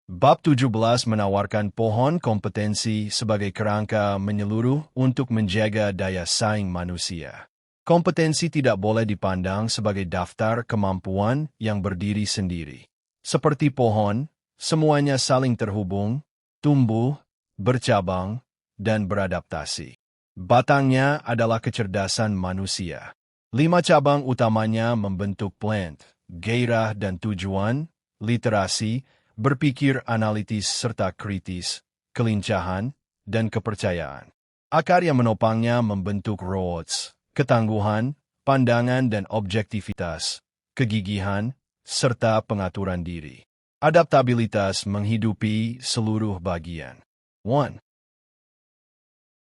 Bab 17 menawarkan pohon kompetensi sebagai kerangka menyeluruh untuk menjaga daya saing manusia. Kompetensi tidak boleh dipandang sebagai daftar kemampuan yang berdiri sendiri. Seperti pohon, semuanya saling terhubung, tumbuh, bercabang, dan beradaptasi. Batangnya adalah kecerdasan manusia. 5 cabang utamanya membentuk plant, gairah dan tujuan, literasi, berpikir analitis serta kritis, kelincahan, dan kepercayaan. Akar yang menopangnya membentuk roots, ketangguhan, pandangan dan objektivitas, kegigihan, serta pengaturan diri. Adaptabilitas menghidupi seluruh bagian. 1.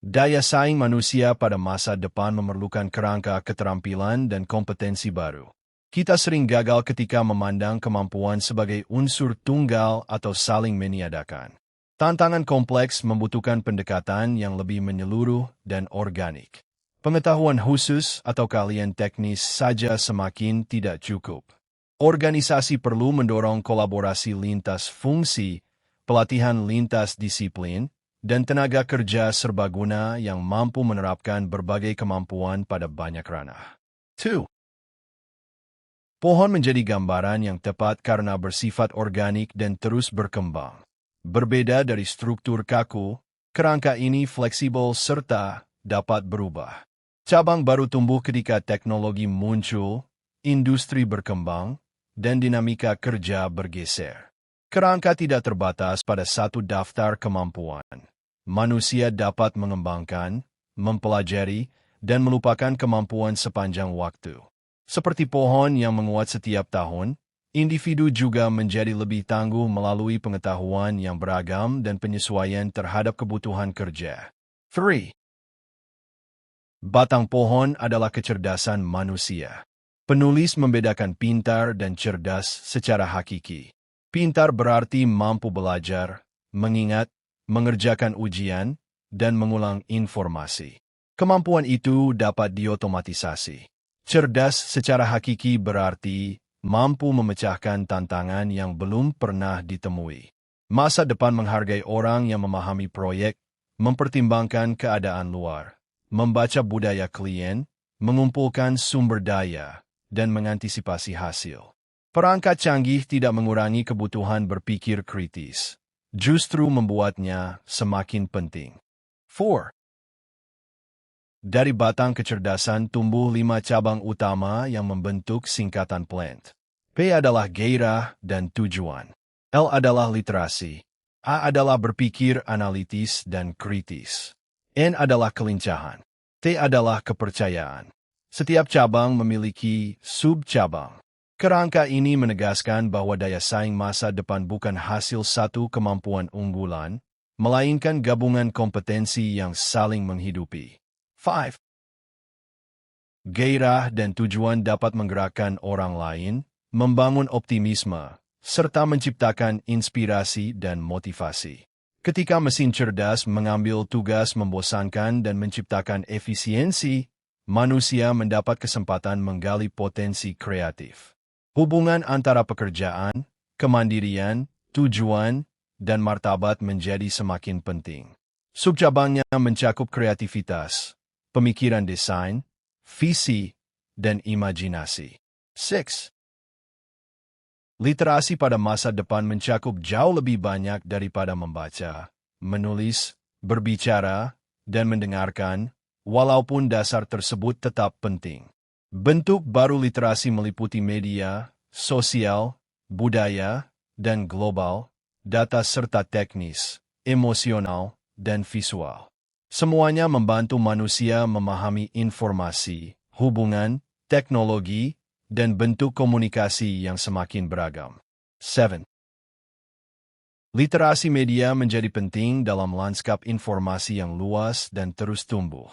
Daya saing manusia pada masa depan memerlukan kerangka keterampilan dan kompetensi baru. Kita sering gagal ketika memandang kemampuan sebagai unsur tunggal atau saling meniadakan. Tantangan kompleks membutuhkan pendekatan yang lebih menyeluruh dan organik. Pengetahuan khusus atau keahlian teknis saja semakin tidak cukup. Organisasi perlu mendorong kolaborasi lintas fungsi, pelatihan lintas disiplin, dan tenaga kerja serbaguna yang mampu menerapkan berbagai kemampuan pada banyak ranah. 2. Pohon menjadi gambaran yang tepat karena bersifat organik dan terus berkembang. Berbeda dari struktur kaku, kerangka ini fleksibel serta dapat berubah. Cabang baru tumbuh ketika teknologi muncul, industri berkembang, dan dinamika kerja bergeser. Kerangka tidak terbatas pada satu daftar kemampuan. Manusia dapat mengembangkan, mempelajari, dan melupakan kemampuan sepanjang waktu. Seperti pohon yang menguat setiap tahun, individu juga menjadi lebih tangguh melalui pengetahuan yang beragam dan penyesuaian terhadap kebutuhan kerja. 3. Batang pohon adalah kecerdasan manusia. Penulis membedakan pintar dan cerdas secara hakiki. Pintar berarti mampu belajar, mengingat, mengerjakan ujian, dan mengulang informasi. Kemampuan itu dapat diotomatisasi. Cerdas secara hakiki berarti mampu memecahkan tantangan yang belum pernah ditemui. Masa depan menghargai orang yang memahami proyek, mempertimbangkan keadaan luar, membaca budaya klien, mengumpulkan sumber daya, dan mengantisipasi hasil. Perangkat canggih tidak mengurangi kebutuhan berpikir kritis, justru membuatnya semakin penting. 4. Dari batang kecerdasan tumbuh 5 cabang utama yang membentuk singkatan plant. P adalah gairah dan tujuan. L adalah literasi. A adalah berpikir analitis dan kritis. N adalah kelincahan. T adalah kepercayaan. Setiap cabang memiliki sub-cabang. Kerangka ini menegaskan bahwa daya saing masa depan bukan hasil satu kemampuan unggulan, melainkan gabungan kompetensi yang saling menghidupi. 5. Gairah dan tujuan dapat menggerakkan orang lain, membangun optimisme, serta menciptakan inspirasi dan motivasi. Ketika mesin cerdas mengambil tugas membosankan dan menciptakan efisiensi, manusia mendapat kesempatan menggali potensi kreatif. Hubungan antara pekerjaan, kemandirian, tujuan, dan martabat menjadi semakin penting. Subcabangnya mencakup kreativitas, pemikiran desain, visi, dan imajinasi. 6. Literasi pada masa depan mencakup jauh lebih banyak daripada membaca, menulis, berbicara, dan mendengarkan, walaupun dasar tersebut tetap penting. Bentuk baru literasi meliputi media, sosial, budaya, dan global, data serta teknis, emosional, dan visual. Semuanya membantu manusia memahami informasi, hubungan, teknologi, dan bentuk komunikasi yang semakin beragam. 7. Literasi media menjadi penting dalam lanskap informasi yang luas dan terus tumbuh.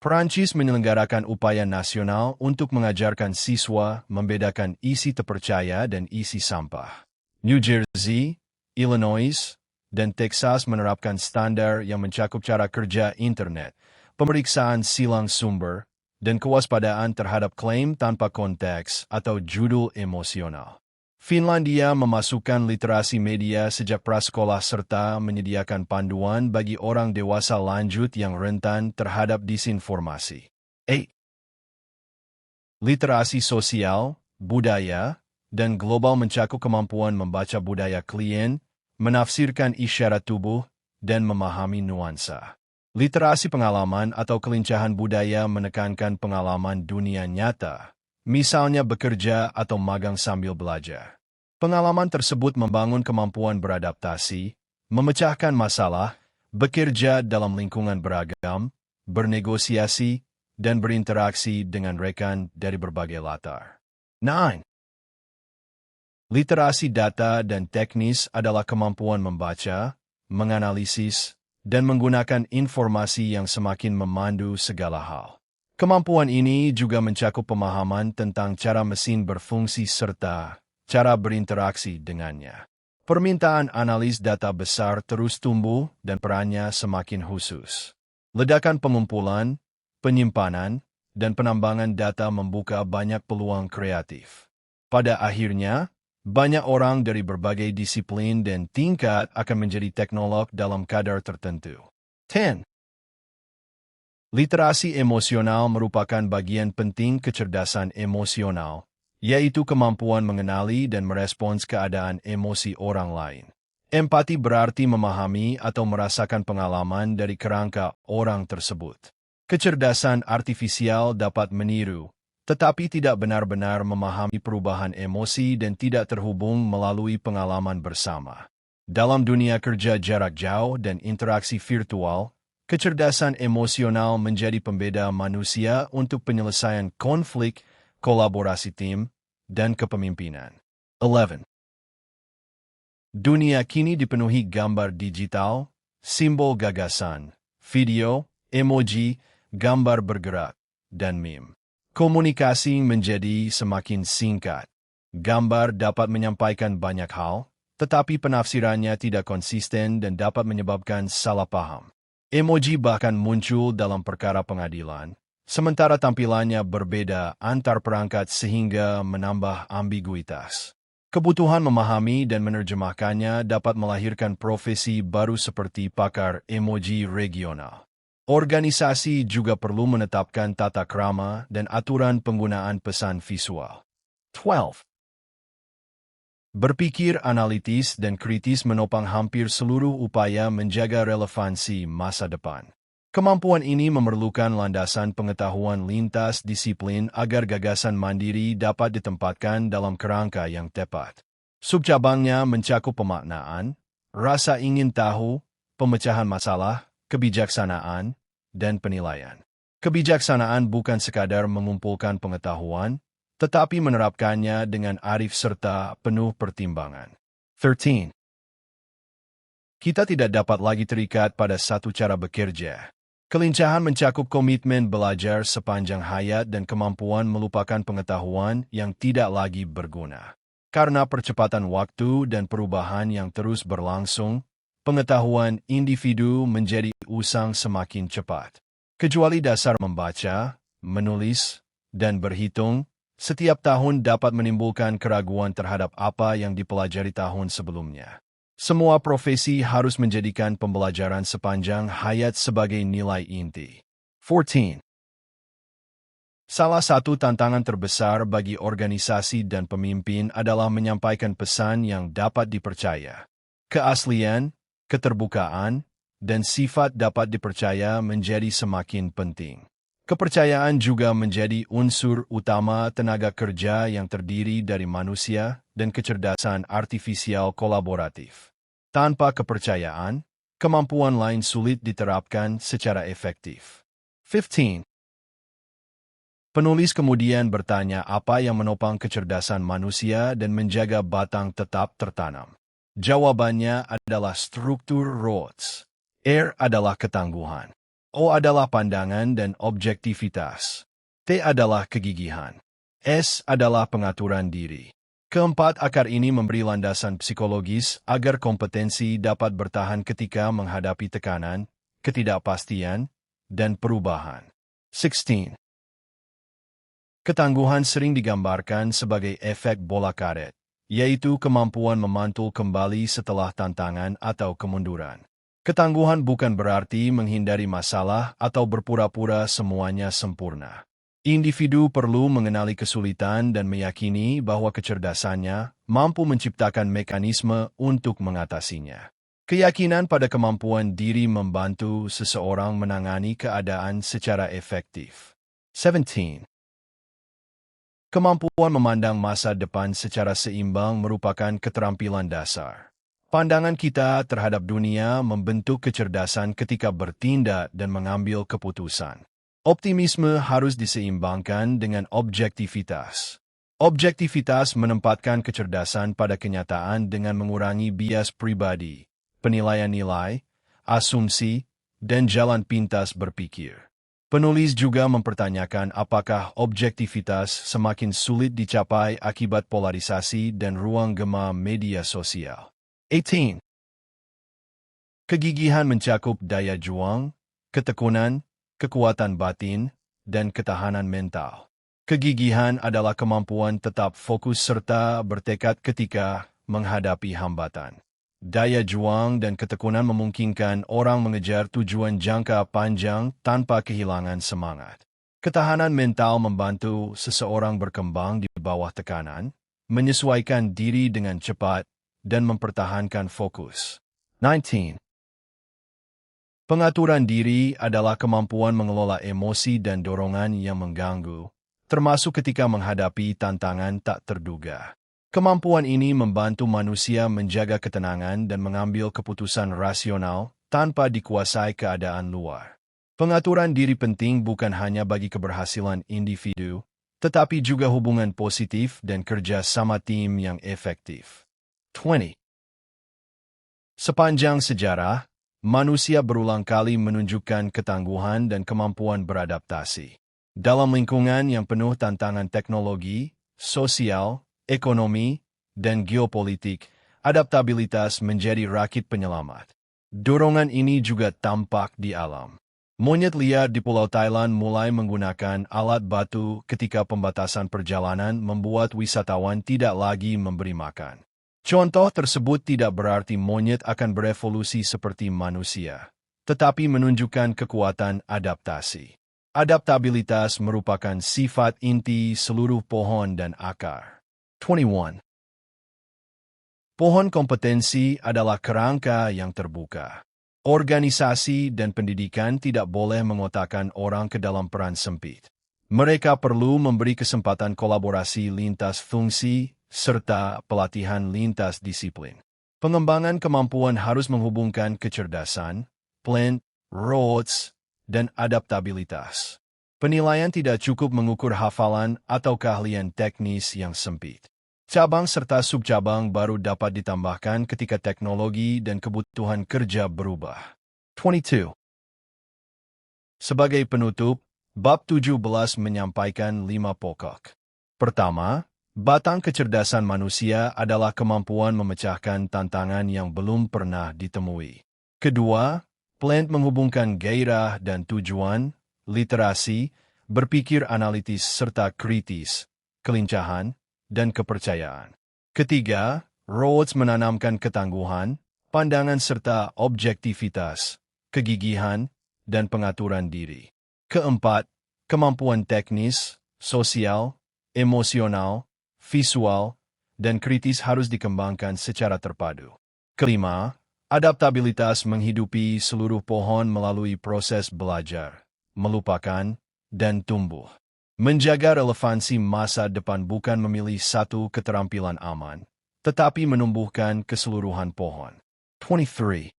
Perancis menyelenggarakan upaya nasional untuk mengajarkan siswa membedakan isi terpercaya dan isi sampah. New Jersey, Illinois, dan Texas menerapkan standar yang mencakup cara kerja internet, pemeriksaan silang sumber, dan kewaspadaan terhadap klaim tanpa konteks atau judul emosional. Finlandia memasukkan literasi media sejak prasekolah serta menyediakan panduan bagi orang dewasa lanjut yang rentan terhadap disinformasi. Literasi sosial, budaya, dan global mencakup kemampuan membaca budaya klien, menafsirkan isyarat tubuh, dan memahami nuansa. Literasi pengalaman atau kelincahan budaya menekankan pengalaman dunia nyata, misalnya bekerja atau magang sambil belajar. Pengalaman tersebut membangun kemampuan beradaptasi, memecahkan masalah, bekerja dalam lingkungan beragam, bernegosiasi, dan berinteraksi dengan rekan dari berbagai latar. 9. Literasi data dan teknis adalah kemampuan membaca, menganalisis, dan menggunakan informasi yang semakin memandu segala hal. Kemampuan ini juga mencakup pemahaman tentang cara mesin berfungsi serta cara berinteraksi dengannya. Permintaan analis data besar terus tumbuh dan perannya semakin khusus. Ledakan pengumpulan, penyimpanan, dan penambangan data membuka banyak peluang kreatif. Pada akhirnya, banyak orang dari berbagai disiplin dan tingkat akan menjadi teknolog dalam kadar tertentu. 10. Literasi emosional merupakan bagian penting kecerdasan emosional, yaitu kemampuan mengenali dan merespons keadaan emosi orang lain. Empati berarti memahami atau merasakan pengalaman dari kerangka orang tersebut. Kecerdasan artifisial dapat meniru, tetapi tidak benar-benar memahami perubahan emosi dan tidak terhubung melalui pengalaman bersama. Dalam dunia kerja jarak jauh dan interaksi virtual, kecerdasan emosional menjadi pembeda manusia untuk penyelesaian konflik, kolaborasi tim, dan kepemimpinan. 11. Dunia kini dipenuhi gambar digital, simbol gagasan, video, emoji, gambar bergerak, dan meme. Komunikasi menjadi semakin singkat. Gambar dapat menyampaikan banyak hal, tetapi penafsirannya tidak konsisten dan dapat menyebabkan salah paham. Emoji bahkan muncul dalam perkara pengadilan, sementara tampilannya berbeda antar perangkat sehingga menambah ambiguitas. Kebutuhan memahami dan menerjemahkannya dapat melahirkan profesi baru seperti pakar emoji regional. Organisasi juga perlu menetapkan tata krama dan aturan penggunaan pesan visual. 12. Berpikir analitis dan kritis menopang hampir seluruh upaya menjaga relevansi masa depan. Kemampuan ini memerlukan landasan pengetahuan lintas disiplin agar gagasan mandiri dapat ditempatkan dalam kerangka yang tepat. Subcabangnya mencakup pemaknaan, rasa ingin tahu, pemecahan masalah, kebijaksanaan, dan penilaian. Kebijaksanaan bukan sekadar mengumpulkan pengetahuan, tetapi menerapkannya dengan arif serta penuh pertimbangan. 13. Kita tidak dapat lagi terikat pada satu cara bekerja. Kelincahan mencakup komitmen belajar sepanjang hayat dan kemampuan melupakan pengetahuan yang tidak lagi berguna. Karena percepatan waktu dan perubahan yang terus berlangsung, pengetahuan individu menjadi usang semakin cepat. Kecuali dasar membaca, menulis, dan berhitung, setiap tahun dapat menimbulkan keraguan terhadap apa yang dipelajari tahun sebelumnya. Semua profesi harus menjadikan pembelajaran sepanjang hayat sebagai nilai inti. 14. Salah satu tantangan terbesar bagi organisasi dan pemimpin adalah menyampaikan pesan yang dapat dipercaya. Keaslian, keterbukaan, dan sifat dapat dipercaya menjadi semakin penting. Kepercayaan juga menjadi unsur utama tenaga kerja yang terdiri dari manusia dan kecerdasan artifisial kolaboratif. Tanpa kepercayaan, kemampuan lain sulit diterapkan secara efektif. 15. Penulis kemudian bertanya apa yang menopang kecerdasan manusia dan menjaga batang tetap tertanam. Jawabannya adalah struktur Rhodes. R adalah ketangguhan. O adalah pandangan dan objektivitas. T adalah kegigihan. S adalah pengaturan diri. Keempat akar ini memberi landasan psikologis agar kompetensi dapat bertahan ketika menghadapi tekanan, ketidakpastian, dan perubahan. 16. Ketangguhan sering digambarkan sebagai efek bola karet, yaitu kemampuan memantul kembali setelah tantangan atau kemunduran. Ketangguhan bukan berarti menghindari masalah atau berpura-pura semuanya sempurna. Individu perlu mengenali kesulitan dan meyakini bahwa kecerdasannya mampu menciptakan mekanisme untuk mengatasinya. Keyakinan pada kemampuan diri membantu seseorang menangani keadaan secara efektif. 17. Kemampuan memandang masa depan secara seimbang merupakan keterampilan dasar. Pandangan kita terhadap dunia membentuk kecerdasan ketika bertindak dan mengambil keputusan. Optimisme harus diseimbangkan dengan objektivitas. Objektivitas menempatkan kecerdasan pada kenyataan dengan mengurangi bias pribadi, penilaian nilai, asumsi, dan jalan pintas berpikir. Penulis juga mempertanyakan apakah objektivitas semakin sulit dicapai akibat polarisasi dan ruang gema media sosial. 18. Kegigihan mencakup daya juang, ketekunan, kekuatan batin, dan ketahanan mental. Kegigihan adalah kemampuan tetap fokus serta bertekad ketika menghadapi hambatan. Daya juang dan ketekunan memungkinkan orang mengejar tujuan jangka panjang tanpa kehilangan semangat. Ketahanan mental membantu seseorang berkembang di bawah tekanan, menyesuaikan diri dengan cepat, dan mempertahankan fokus. 19. Pengaturan diri adalah kemampuan mengelola emosi dan dorongan yang mengganggu, termasuk ketika menghadapi tantangan tak terduga. Kemampuan ini membantu manusia menjaga ketenangan dan mengambil keputusan rasional tanpa dikuasai keadaan luar. Pengaturan diri penting bukan hanya bagi keberhasilan individu, tetapi juga hubungan positif dan kerja sama tim yang efektif. 20. Sepanjang sejarah, manusia berulang kali menunjukkan ketangguhan dan kemampuan beradaptasi. Dalam lingkungan yang penuh tantangan teknologi, sosial, ekonomi, dan geopolitik, adaptabilitas menjadi rakit penyelamat. Dorongan ini juga tampak di alam. Monyet liar di Pulau Thailand mulai menggunakan alat batu ketika pembatasan perjalanan membuat wisatawan tidak lagi memberi makan. Contoh tersebut tidak berarti monyet akan berevolusi seperti manusia, tetapi menunjukkan kekuatan adaptasi. Adaptabilitas merupakan sifat inti seluruh pohon dan akar. 21. Pohon kompetensi adalah kerangka yang terbuka. Organisasi dan pendidikan tidak boleh mengotakkan orang ke dalam peran sempit. Mereka perlu memberi kesempatan kolaborasi lintas fungsi serta pelatihan lintas disiplin. Pengembangan kemampuan harus menghubungkan kecerdasan, plant, rotes, dan adaptabilitas. Penilaian tidak cukup mengukur hafalan atau keahlian teknis yang sempit. Cabang serta subcabang baru dapat ditambahkan ketika teknologi dan kebutuhan kerja berubah. 22. Sebagai penutup, bab 17 menyampaikan 5 pokok. Pertama, batang kecerdasan manusia adalah kemampuan memecahkan tantangan yang belum pernah ditemui. Kedua, plant menghubungkan gairah dan tujuan, literasi, berpikir analitis serta kritis, kelincahan, dan kepercayaan. Ketiga, Rhodes menanamkan ketangguhan, pandangan serta objektivitas, kegigihan, dan pengaturan diri. Keempat, kemampuan teknis, sosial, emosional, visual, dan kritis harus dikembangkan secara terpadu. Kelima, adaptabilitas menghidupi seluruh pohon melalui proses belajar, melupakan, dan tumbuh. Menjaga relevansi masa depan bukan memilih satu keterampilan aman, tetapi menumbuhkan keseluruhan pohon. 23.